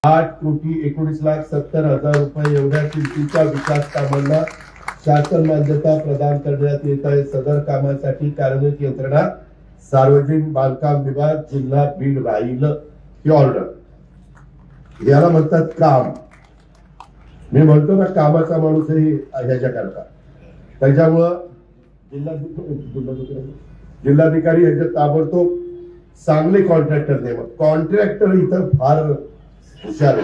8,19,70,000 रुपये एवढ्या किमतीच्या विकास कामांना शासन मान्यता प्रदान करण्यात येत आहे। सदर कामासाठी कार्यरत यंत्रणा सार्वजनिक बांधकाम विभाग जिल्हा बीड राहील ही ऑर्डर याला म्हणतात काम। मी म्हणतो ना कामाचा माणूसही ह्याच्या करता त्याच्यामुळं जिल्हाधिकारी ह्याच्या ताबडतोब चांगले कॉन्ट्रॅक्टर नेमक। कॉन्ट्रॅक्टर इथं फार हुशार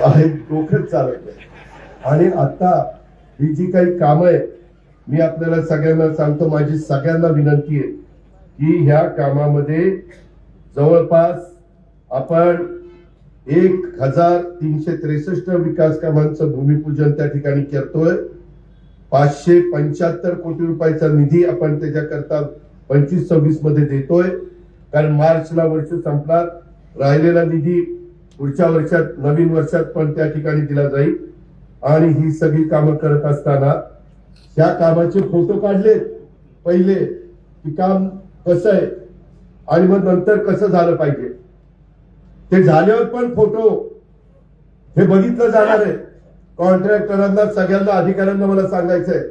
आहे, डोकंच चालत नाही। आणि आता ही जी काही कामं आहे मी आपल्याला सगळ्यांना सांगतो, माझी सगळ्यांना विनंती आहे की ह्या कामामध्ये जवळपास आपण 1,363 विकास कामांचं भूमिपूजन त्या ठिकाणी करतोय। 575 कोटी रुपयाचा निधी आपण त्याच्याकरता 25-26 मध्ये देतोय, कारण मार्चला वर्ष संपणार। राहिलेला निधी पुढच्या वर्षात नवीन वर्षात पण त्या ठिकाणी दिला जाईल। आणि ही सगळी कामं करत असताना त्या कामाचे फोटो काढले पहिले की काम कसं आहे आणि मग नंतर कसं झालं पाहिजे, ते झाल्यावर पण फोटो हे बघितलं जाणार आहे। कॉन्ट्रॅक्टरांना सगळ्यांना अधिकाऱ्यांना मला सांगायचंय,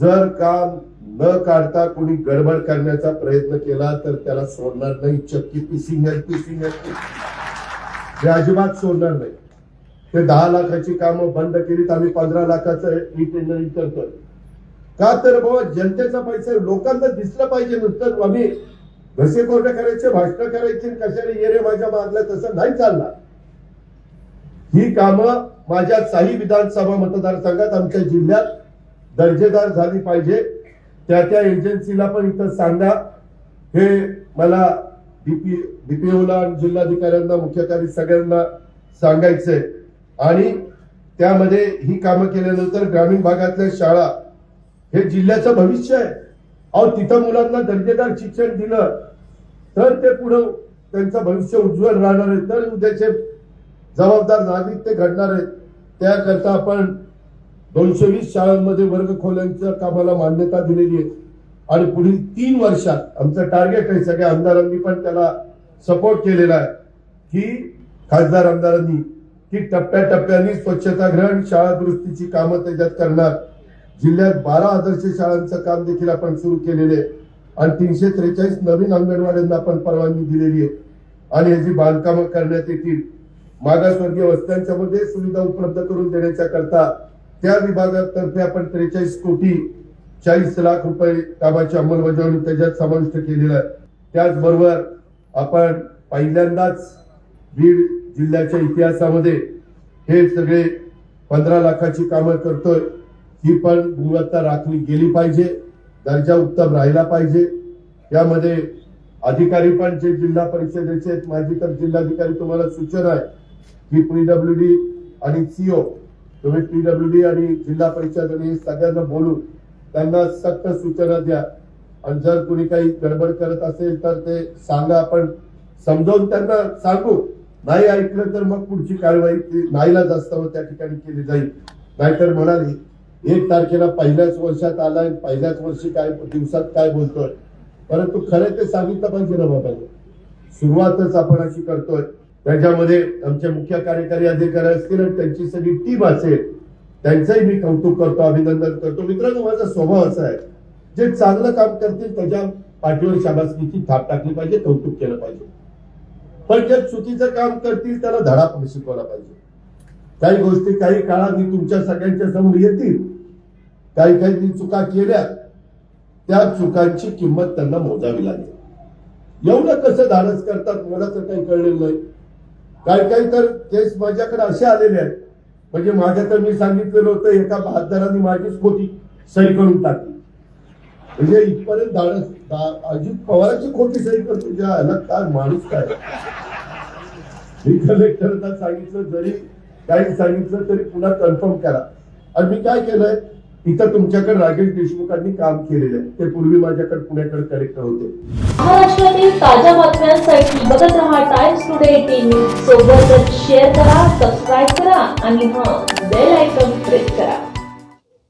जर काम न काढता कोणी गडबड करण्याचा प्रयत्न केला तर त्याला सोडणार नाही। चक्की पिसिंग हे अजिबात सोडणार नाही। ते 10 लाखाची कामं बंद केलीत, आम्ही 15 लाखाचं टेंडरिंग करतोय का? तर बाबा जनतेचा पैसा लोकांना दिसला पाहिजे। नुसतं आम्ही घसे कोरडे करायचे, भाषण करायचे, कशाने ये रे माझ्या मागल्या, तसं नाही चालणार। ही कामं माझ्या 6 विधानसभा मतदारसंघात आमच्या जिल्ह्यात दर्जेदार झाली पाहिजे। त्या एजन्सीला पण इथं सांगा, हे मला डीपीओला जिल्हाधिकाऱ्यांना मुख्य कार्य सगळ्यांना सांगायचंय। आणि त्यामध्ये ही कामं केल्यानंतर ग्रामीण भागातल्या शाळा हे जिल्ह्याचं भविष्य आहे। अहो तिथं मुलांना दर्जेदार शिक्षण दिलं तर ते पुढं त्यांचं भविष्य उज्ज्वल राहणार आहे, तर उद्याचे जबाबदार नागरिक ते घडणार आहेत। त्याकरता आपण 220 शाळांमध्ये वर्ग खोल्यांच्या कामाला मान्यता दिलेली आहे आणि पुढील 3 वर्षात आमचं टार्गेट आहे, सगळ्या आमदारांनी पण त्याला सपोर्ट केलेला आहे की खासदार आमदारांनी की टप्प्याटप्प्याने स्वच्छतागृह आणि शाळा दुरुस्तीची कामं त्याच्यात करणार। जिल्ह्यात 12 आदर्श शाळांचं काम देखील आपण सुरू केलेले आहे आणि 343 नवीन अंगणवाड्यांना आपण परवानगी दिलेली आहे आणि याची बांधकामं करण्यात येतील। मागासवर्गीय वस्त्यांच्या मध्ये सुविधा उपलब्ध करून देण्याच्या करता त्या विभागातर्फे आपण 43 कोटी 40 लाख रुपये कामाची अंमलबजावणी त्याच्यात समाविष्ट केलेला आहे। त्याचबरोबर आपण पहिल्यांदाच बीड जिल्ह्याच्या इतिहासामध्ये हे सगळे 15 लाखाची कामं करतोय। ही पण गुणवत्ता राखली गेली पाहिजे, दर्जा उत्तम राहिला पाहिजे। यामध्ये अधिकारी पण जे जिल्हा परिषदेचे माझी तर जिल्हाधिकारी तुम्हाला सूचना आहे की पीडब्ल्यूडी आणि सीओ तुम्ही पीडब्ल्यूडी आणि जिल्हा परिषद आणि सगळ्यांना बोलून त्यांना सक्त सूचना द्या आणि जर कोणी काही गडबड करत असेल तर ते सांगा, आपण समजावून त्यांना सांगू। नाही ऐकलं तर मग पुढची कारवाई नाईलाज असताना त्या ठिकाणी केली जाईल। नाहीतर म्हणाली 1 तारखेला पहिल्याच वर्षात आलाय, पहिल्याच वर्षी काय दिवसात काय बोलतोय, परंतु खरं ते सांगितलं पाहिजे ना बाबा। सुरुवातच आपण अशी करतोय, त्याच्यामध्ये आमचे मुख्य कार्यकारी अधिकारी असतील आणि त्यांची सगळी टीम असेल, त्यांचंही मी कौतुक करतो, अभिनंदन करतो। मित्रांनो, माझा स्वभाव असा आहे, जे चांगलं काम करतील त्याच्या पाठीवर शाबासकीची थाप टाकली पाहिजे, कौतुक केलं पाहिजे। पण जे चुकीचं काम करतील त्याला धडा पण शिकवला पाहिजे। काही गोष्टी काही काळात तुमच्या सगळ्यांच्या समोर येतील, काही चुका केल्या, त्या चुकांची किंमत त्यांना मोजावी लागेल। एवढं कसं धाडस करतात मला तर काही कळलेलं नाही। काही तर केस माझ्याकडे असे आलेले आहेत, म्हणजे माझ्या तर मी सांगितलेलं होतं एका बहादरांनी माझीच खोटी सही करून टाकली, म्हणजे इथपर्यंत धाडस। अजित पवारांची खोटी सही करतो, तुझ्या ह्याला काय माणूस काय? मी कलेक्टरला सांगितलं, जरी काही सांगितलं तरी पुन्हा कन्फर्म करा। आणि मी काय केलंय, इथं तुमच्याकडे राजेश देशमुखांनी काम केलेलं आहे, ते पूर्वी माझ्याकडे पुण्याकडे कलेक्टर होते। महाराष्ट्रातील ताज्या बातम्यांसाठी बघत रहा टाइम्स टुडे टीव्ही। सोबतच शेअर करा, सबस्क्राईब करा आणि बेल आयकॉन प्रेस करा।